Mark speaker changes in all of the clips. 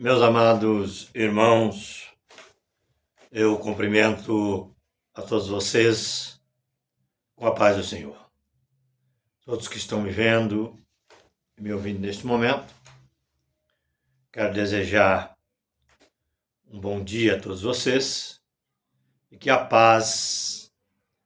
Speaker 1: Meus amados irmãos, eu cumprimento a todos vocês com a paz do Senhor. Todos que estão me vendo e me ouvindo neste momento, quero desejar um bom dia a todos vocês e que a paz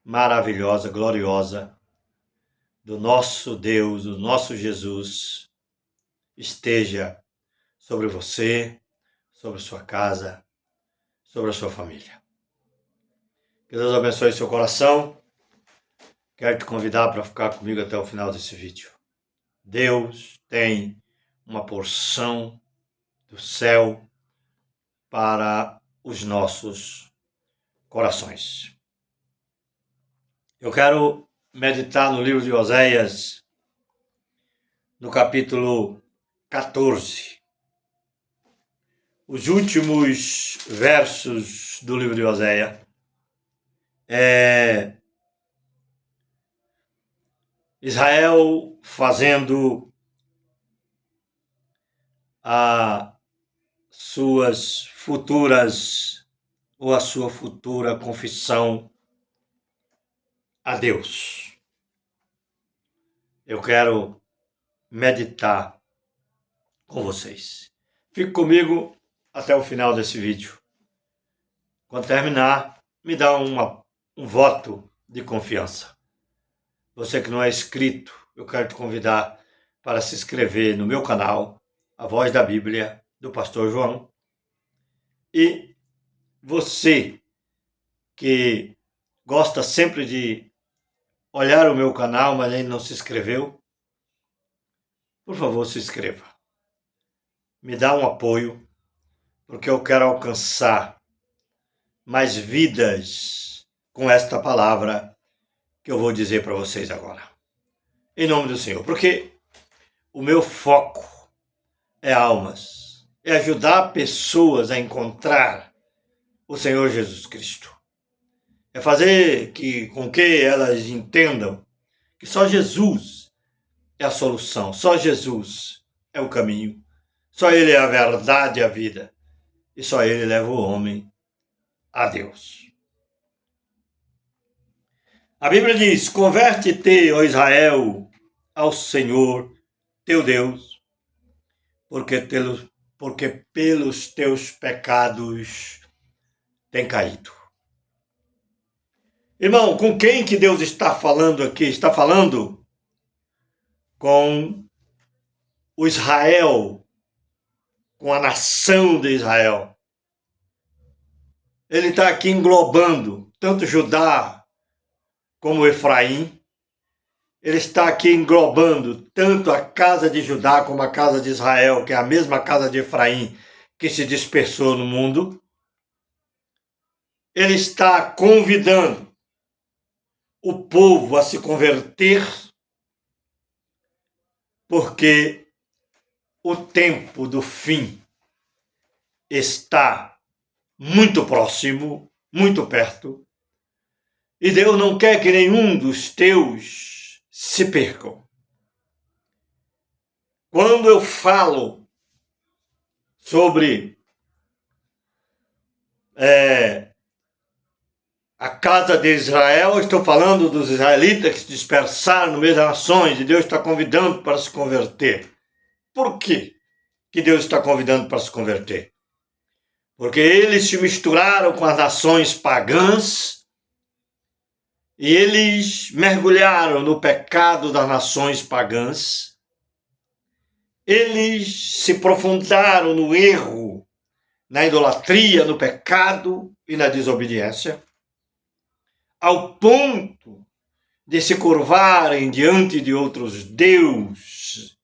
Speaker 1: maravilhosa, gloriosa do nosso Deus, do nosso Jesus, esteja sobre você, sobre sua casa, sobre a sua família. Que Deus abençoe seu coração. Quero te convidar para ficar comigo até o final desse vídeo. Deus tem uma porção do céu para os nossos corações. Eu quero meditar no livro de Oséias, no capítulo 14. Os últimos versos do livro de Oséias Israel fazendo as suas futuras ou a sua futura confissão a Deus. Eu quero meditar com vocês. Fique comigo até o final desse vídeo. Quando terminar, me dá um voto de confiança. Você que não é inscrito, eu quero te convidar para se inscrever no meu canal, A Voz da Bíblia, do Pastor João. E você que gosta sempre de olhar o meu canal, mas ainda não se inscreveu, por favor, se inscreva. Me dá um apoio, porque eu quero alcançar mais vidas com esta palavra que eu vou dizer para vocês agora. Em nome do Senhor. Porque o meu foco é almas. É ajudar pessoas a encontrar o Senhor Jesus Cristo. É fazer com que elas entendam que só Jesus é a solução. Só Jesus é o caminho. Só Ele é a verdade e a vida. E só Ele leva o homem a Deus. A Bíblia diz: converte-te, ó Israel, ao Senhor teu Deus, porque pelos teus pecados tem caído. Irmão, com quem que Deus está falando aqui? Está falando com o Israel, com a nação de Israel. Ele está aqui englobando tanto Judá como Efraim. Ele está aqui englobando tanto a casa de Judá como a casa de Israel, que é a mesma casa de Efraim que se dispersou no mundo. Ele está convidando o povo a se converter, porque o tempo do fim está muito próximo, muito perto, e Deus não quer que nenhum dos teus se percam. Quando eu falo sobre a casa de Israel, eu estou falando dos israelitas que se dispersaram no meio das nações, e Deus está convidando para se converter. Por quê que Deus está convidando para se converter? Porque eles se misturaram com as nações pagãs, e eles mergulharam no pecado das nações pagãs. Eles se aprofundaram no erro, na idolatria, no pecado e na desobediência, ao ponto de se curvarem diante de outros deuses,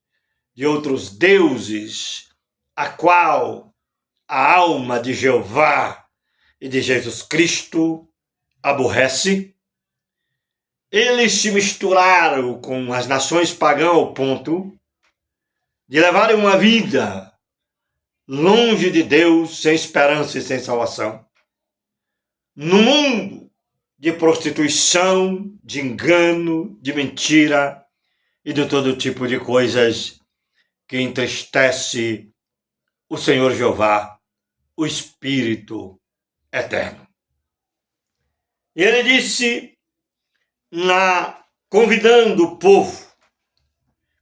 Speaker 1: a qual a alma de Jeová e de Jesus Cristo aborrece. Eles se misturaram com as nações pagãs ao ponto de levarem uma vida longe de Deus, sem esperança e sem salvação, no mundo de prostituição, de engano, de mentira e de todo tipo de coisas que entristece o Senhor Jeová, o Espírito Eterno. E ele disse, convidando o povo,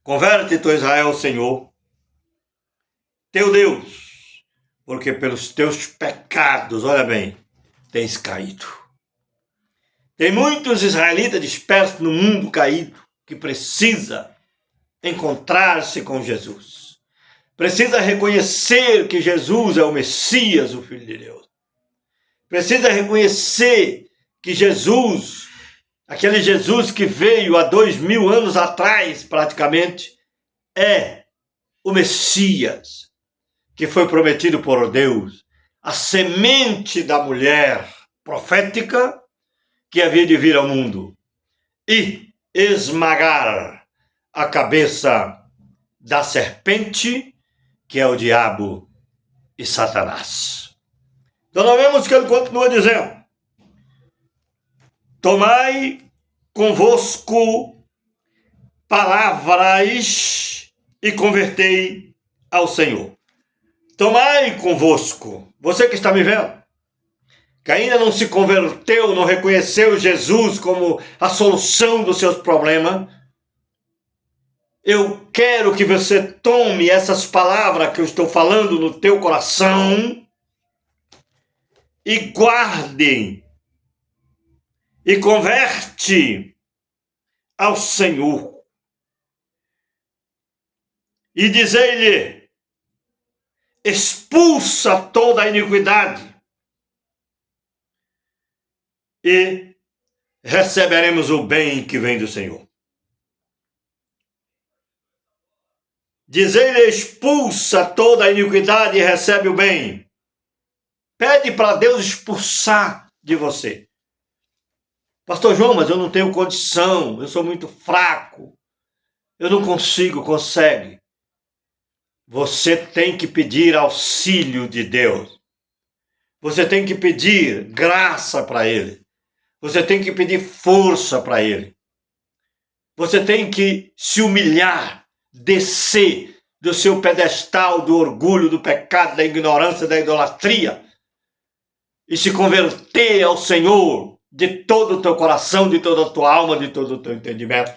Speaker 1: converte-te, Israel, ao Senhor, teu Deus, porque pelos teus pecados, olha bem, tens caído. Tem muitos israelitas dispersos no mundo caído que precisa encontrar-se com Jesus. Precisa reconhecer que Jesus é o Messias, o Filho de Deus. Precisa reconhecer que Jesus, aquele Jesus que veio há 2000 anos atrás, praticamente, é o Messias que foi prometido por Deus, a semente da mulher profética que havia de vir ao mundo e esmagar a cabeça da serpente, que é o diabo e Satanás. Então nós vemos que ele continua dizendo, tomai convosco palavras e convertei ao Senhor. Tomai convosco, você que está me vendo, que ainda não se converteu, não reconheceu Jesus como a solução dos seus problemas, eu quero que você tome essas palavras que eu estou falando no teu coração e guarde e converte ao Senhor. E dizei-lhe, expulsa toda a iniquidade e receberemos o bem que vem do Senhor. Dizei-lhe, expulsa toda a iniquidade e recebe o bem. Pede para Deus expulsar de você. Pastor João, mas eu não tenho condição, eu sou muito fraco, eu não consigo, consegue. Você tem que pedir auxílio de Deus. Você tem que pedir graça para Ele. Você tem que pedir força para Ele. Você tem que se humilhar, descer do seu pedestal do orgulho, do pecado, da ignorância, da idolatria e se converter ao Senhor de todo o teu coração, de toda a tua alma, de todo o teu entendimento.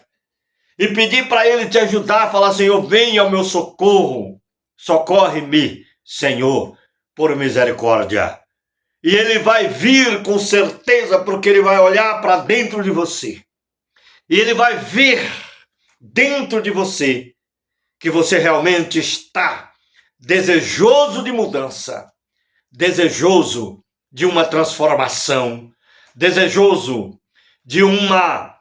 Speaker 1: E pedir para Ele te ajudar, falar, Senhor, venha ao meu socorro, socorre-me, Senhor, por misericórdia. E Ele vai vir com certeza, porque Ele vai olhar para dentro de você. E Ele vai ver dentro de você que você realmente está desejoso de mudança, desejoso de uma transformação, desejoso de uma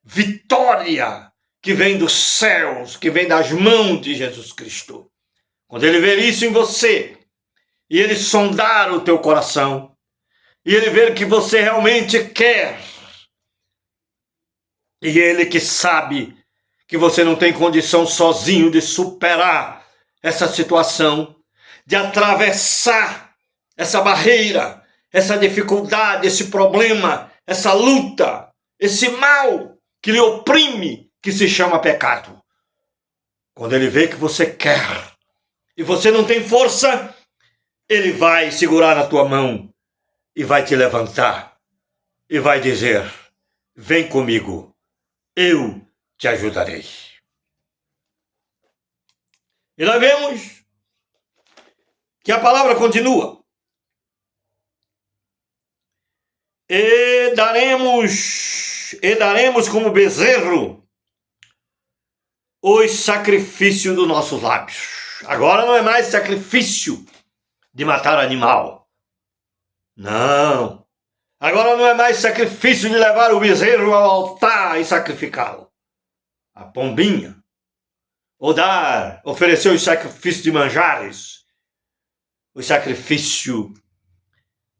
Speaker 1: vitória que vem dos céus, que vem das mãos de Jesus Cristo. Quando Ele ver isso em você, e Ele sondar o teu coração, e Ele ver que você realmente quer, e Ele que sabe que você não tem condição sozinho de superar essa situação, de atravessar essa barreira, essa dificuldade, esse problema, essa luta, esse mal que lhe oprime, que se chama pecado. Quando Ele vê que você quer e você não tem força, Ele vai segurar na tua mão e vai te levantar e vai dizer, vem comigo, eu te ajudarei. E nós vemos que a palavra continua. E daremos como bezerro os sacrifícios dos nossos lábios. Agora não é mais sacrifício de matar animal. Não. Agora não é mais sacrifício de levar o bezerro ao altar e sacrificá-lo. A pombinha. Ou oferecer os sacrifícios de manjares. O sacrifício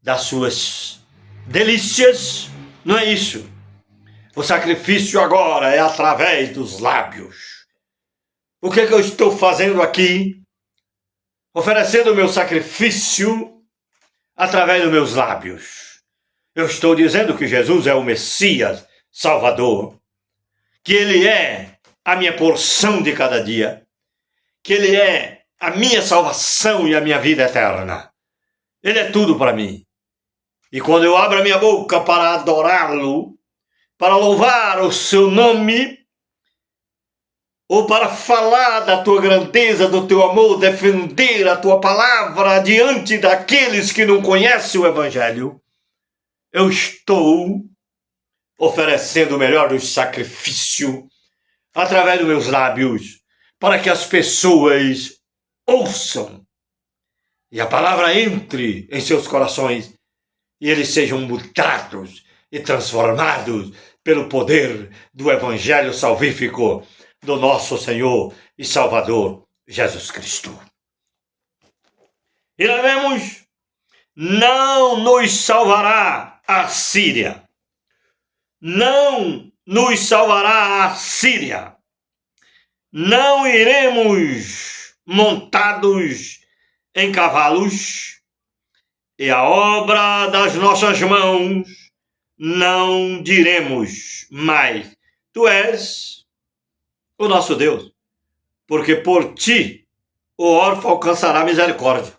Speaker 1: das suas delícias. Não é isso. O sacrifício agora é através dos lábios. O que eu estou fazendo aqui? Oferecendo o meu sacrifício através dos meus lábios. Eu estou dizendo que Jesus é o Messias Salvador, que Ele é a minha porção de cada dia, que Ele é a minha salvação e a minha vida eterna. Ele é tudo para mim. E quando eu abro a minha boca para adorá-lo, para louvar o seu nome, ou para falar da tua grandeza, do teu amor, defender a tua palavra diante daqueles que não conhecem o Evangelho, eu estou oferecendo o melhor dos sacrifícios através dos meus lábios, para que as pessoas ouçam e a palavra entre em seus corações e eles sejam mudados e transformados pelo poder do Evangelho salvífico do nosso Senhor e Salvador Jesus Cristo. E nós vemos, não nos salvará a Síria. Não nos salvará a Síria. Não iremos montados em cavalos, e a obra das nossas mãos não diremos mais: tu és o nosso Deus, porque por ti o órfão alcançará misericórdia.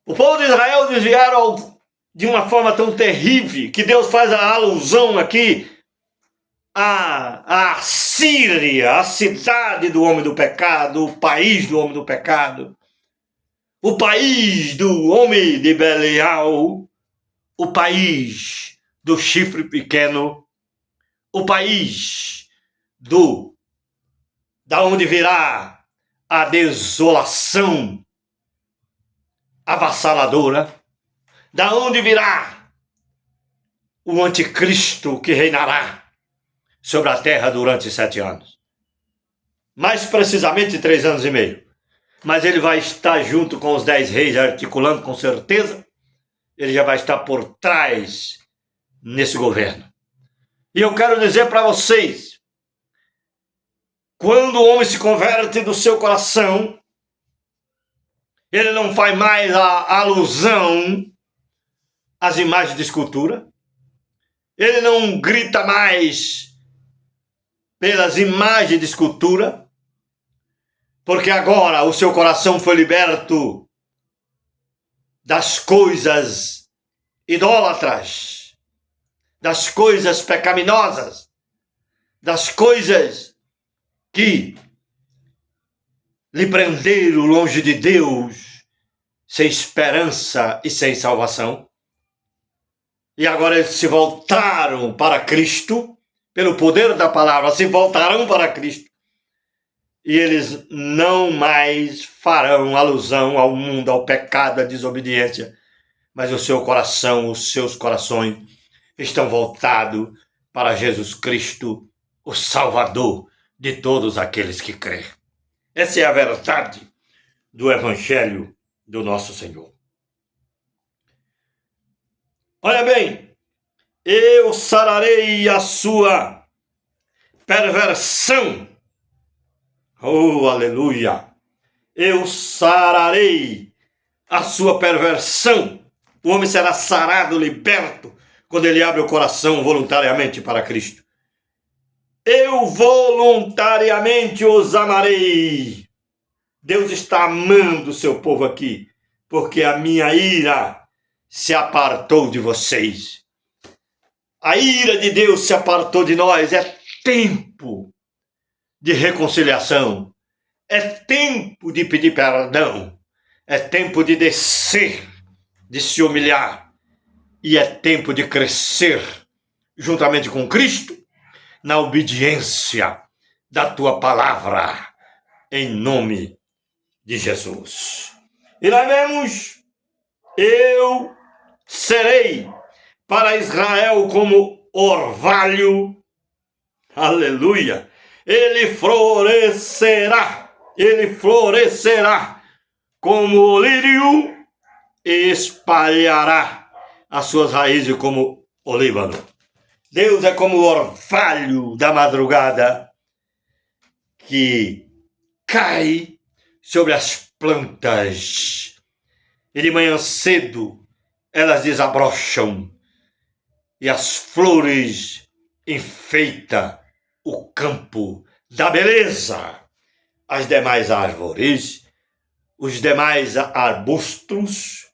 Speaker 1: O povo de Israel desviaram de uma forma tão terrível que Deus faz a alusão aqui à Síria, a cidade do homem do pecado, o país do homem do pecado, o país do homem de Belial, o país do chifre pequeno, o país da onde virá a desolação avassaladora, da onde virá o anticristo que reinará sobre a terra durante 7 anos. Mais precisamente 3 anos e meio. Mas ele vai estar junto com os 10 reis, articulando com certeza. Ele já vai estar por trás nesse governo. E eu quero dizer para vocês, quando o homem se converte do seu coração, ele não faz mais a alusão às imagens de escultura, ele não grita mais pelas imagens de escultura, porque agora o seu coração foi liberto das coisas idólatras, das coisas pecaminosas, das coisas que lhe prenderam longe de Deus, sem esperança e sem salvação. E agora eles se voltaram para Cristo, pelo poder da palavra, se voltarão para Cristo. E eles não mais farão alusão ao mundo, ao pecado, à desobediência, mas o seu coração, os seus corações estão voltados para Jesus Cristo, o Salvador de todos aqueles que creem. Essa é a verdade do Evangelho do nosso Senhor. Olha bem, eu sararei a sua perversão. Oh, aleluia! Eu sararei a sua perversão. O homem será sarado, liberto, quando ele abre o coração voluntariamente para Cristo. Eu voluntariamente os amarei. Deus está amando o seu povo aqui, porque a minha ira se apartou de vocês. A ira de Deus se apartou de nós. É tempo de reconciliação. É tempo de pedir perdão. É tempo de descer, de se humilhar. E é tempo de crescer juntamente com Cristo na obediência da tua palavra, em nome de Jesus. E nós vemos, eu serei para Israel como orvalho, aleluia, ele florescerá como o lírio e espalhará as suas raízes como o Líbano. Deus é como o orvalho da madrugada que cai sobre as plantas e de manhã cedo elas desabrocham e as flores enfeitam o campo da beleza as demais árvores, os demais arbustos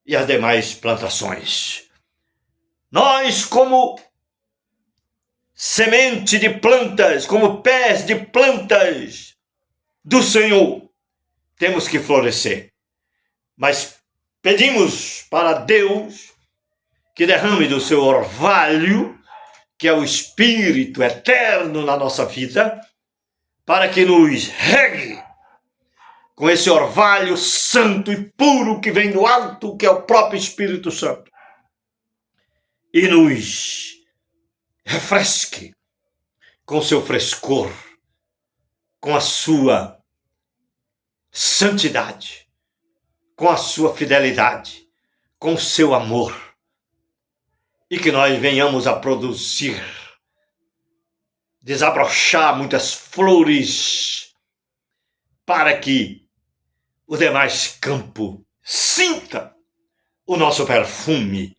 Speaker 1: e as demais plantações. Nós, como semente de plantas, como pés de plantas do Senhor, temos que florescer. Mas pedimos para Deus que derrame do seu orvalho, que é o Espírito eterno na nossa vida, para que nos regue com esse orvalho santo e puro que vem do alto, que é o próprio Espírito Santo, e nos refresque com seu frescor, com a sua santidade, com a sua fidelidade, com o seu amor, e que nós venhamos a produzir, desabrochar muitas flores, para que o demais campo sinta o nosso perfume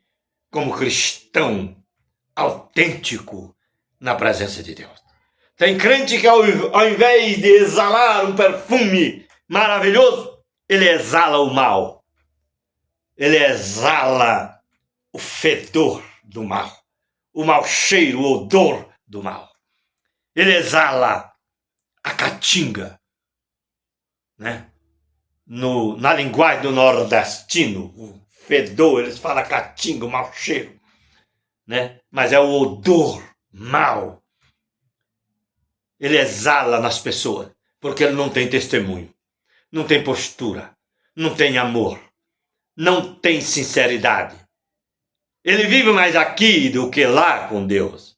Speaker 1: como cristão autêntico na presença de Deus. Tem crente que ao invés de exalar um perfume maravilhoso, ele exala o mal. Ele exala o fedor do mal, o mau cheiro, o odor do mal. Ele exala a caatinga, né? Na linguagem do nordestino, o fedor, eles falam caatinga, o mau cheiro, né? Mas é o odor mau. Ele exala nas pessoas, porque ele não tem testemunho, não tem postura, não tem amor, não tem sinceridade. Ele vive mais aqui do que lá com Deus.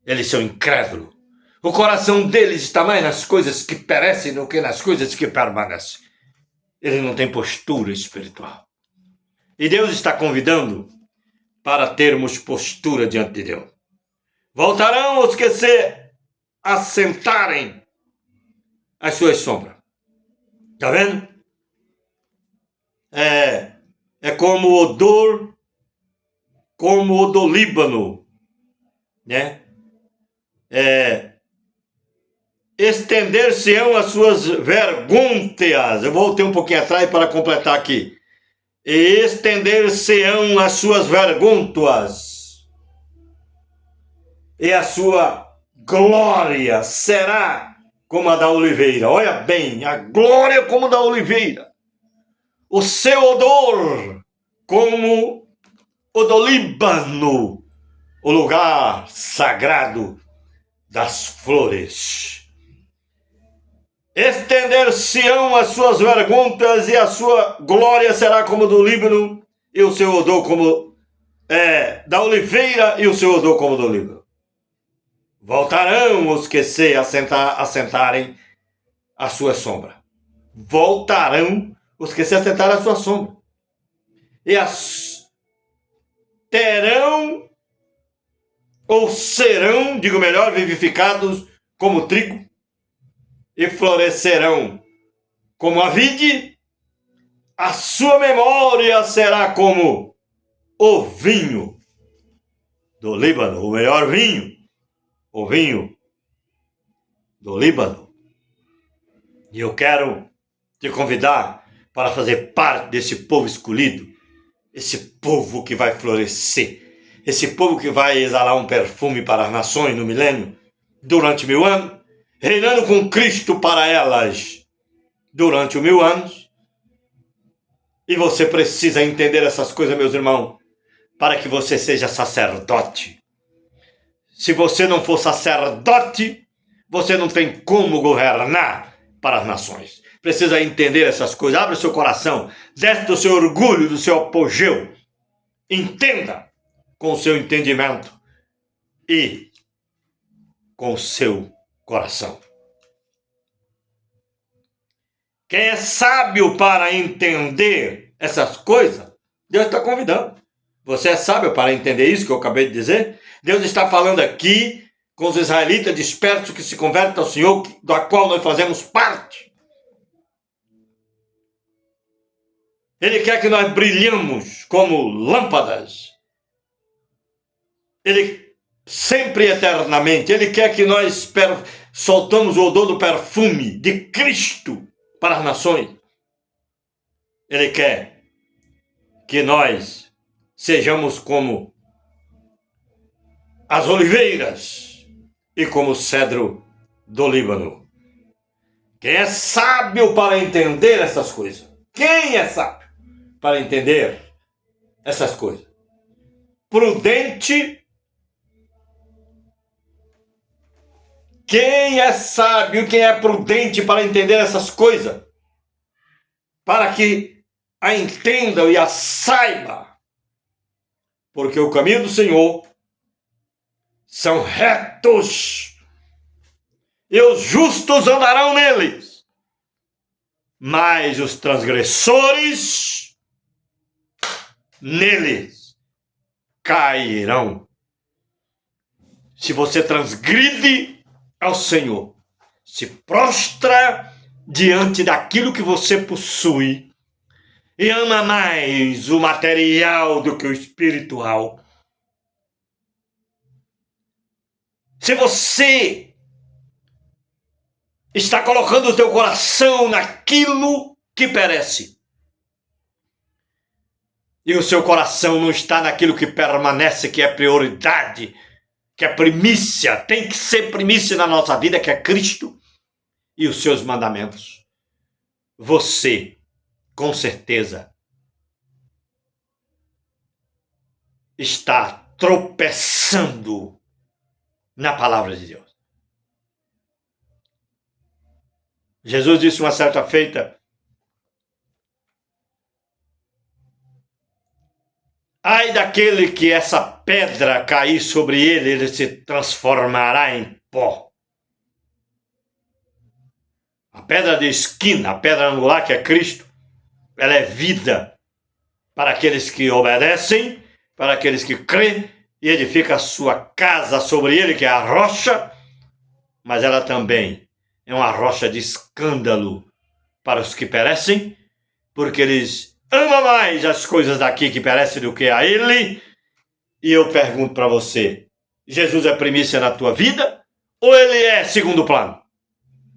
Speaker 1: Eles são incrédulos. O coração deles está mais nas coisas que perecem do que nas coisas que permanecem. Ele não tem postura espiritual. E Deus está convidando para termos postura diante de Deus. Voltarão os que se assentarem às suas sombras. Está vendo? É como o odor, como o do Líbano, né? Estender-se-ão as suas vergônteas. Eu voltei um pouquinho atrás para completar aqui. E estender-se-ão as suas vergônteas. E a sua glória será como a da oliveira. Olha bem, a glória como da oliveira. O seu odor como o do Líbano, o lugar sagrado das flores. Estender-se-ão as suas vergônteas e a sua glória será como do Líbano e o seu odor como da oliveira e o seu odor como do Líbano. Voltarão os que se assentarem à sua sombra. Voltarão os que se assentarem à sua sombra. E terão ou serão, digo melhor, vivificados como trigo, e florescerão como a vide, a sua memória será como o vinho do Líbano, o melhor vinho, o vinho do Líbano. E eu quero te convidar para fazer parte desse povo escolhido, esse povo que vai florescer, esse povo que vai exalar um perfume para as nações no milênio, durante 1000 anos, reinando com Cristo para elas durante os 1000 anos. E você precisa entender essas coisas, meus irmãos, para que você seja sacerdote. Se você não for sacerdote, você não tem como governar para as nações. Precisa entender essas coisas. Abre o seu coração, desce do seu orgulho, do seu apogeu. Entenda com o seu entendimento e com o seu coração. Quem é sábio para entender essas coisas, Deus está convidando. Você é sábio para entender isso que eu acabei de dizer? Deus está falando aqui com os israelitas dispersos que se convertem ao Senhor, da qual nós fazemos parte. Ele quer que nós brilhemos como lâmpadas. Ele sempre eternamente. Ele quer que nós soltamos o odor do perfume de Cristo para as nações. Ele quer que nós sejamos como as oliveiras e como o cedro do Líbano. Quem é sábio para entender essas coisas? Quem é sábio para entender essas coisas? Prudente. Quem é sábio, quem é prudente para entender essas coisas? Para que a entendam e a saiba. Porque o caminho do Senhor são retos, e os justos andarão neles, mas os transgressores neles cairão. Se você transgride ao Senhor, se prostra diante daquilo que você possui e ama mais o material do que o espiritual, se você está colocando o teu coração naquilo que perece, e o seu coração não está naquilo que permanece, que é prioridade, que é primícia, tem que ser primícia na nossa vida, que é Cristo e os seus mandamentos, você, com certeza, está tropeçando na palavra de Deus. Jesus disse uma certa feita: ai daquele que essa pedra cair sobre ele, ele se transformará em pó. A pedra de esquina, a pedra angular, que é Cristo, ela é vida para aqueles que obedecem, para aqueles que creem, e edifica a sua casa sobre ele, que é a rocha, mas ela também é uma rocha de escândalo para os que perecem, porque eles amam mais as coisas daqui que perecem do que a ele. E eu pergunto para você, Jesus é primícia na tua vida ou ele é segundo plano?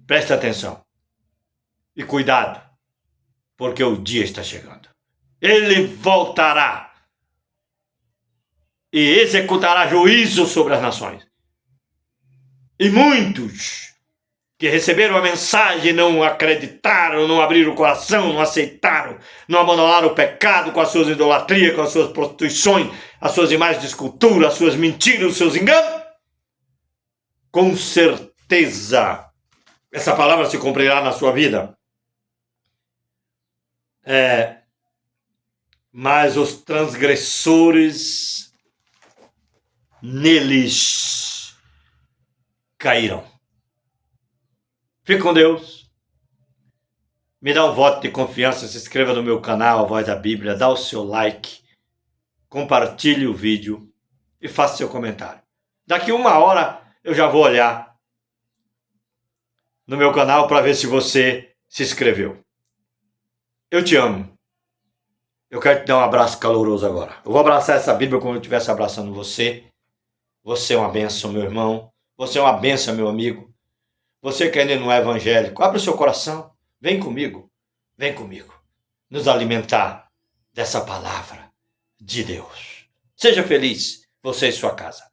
Speaker 1: Presta atenção e cuidado, porque o dia está chegando. Ele voltará e executará juízo sobre as nações. E muitos que receberam a mensagem não acreditaram, não abriram o coração, não aceitaram, não abandonaram o pecado com as suas idolatrias, com as suas prostituições, as suas imagens de escultura, as suas mentiras, os seus enganos. Com certeza, essa palavra se cumprirá na sua vida. Mas os transgressores neles cairão. Fique com Deus. Me dá um voto de confiança, se inscreva no meu canal, A Voz da Bíblia, dá o seu like, compartilhe o vídeo e faça seu comentário. Daqui 1 hora eu já vou olhar no meu canal para ver se você se inscreveu. Eu te amo. Eu quero te dar um abraço caloroso agora. Eu vou abraçar essa Bíblia como eu estivesse abraçando você. Você é uma bênção, meu irmão. Você é uma bênção, meu amigo. Você que ainda não é evangélico, abre o seu coração. Vem comigo. Vem comigo. Nos alimentar dessa palavra de Deus. Seja feliz, você e sua casa.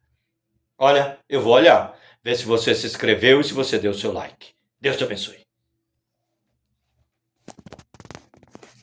Speaker 1: Olha, eu vou olhar. Ver se você se inscreveu e se você deu o seu like. Deus te abençoe.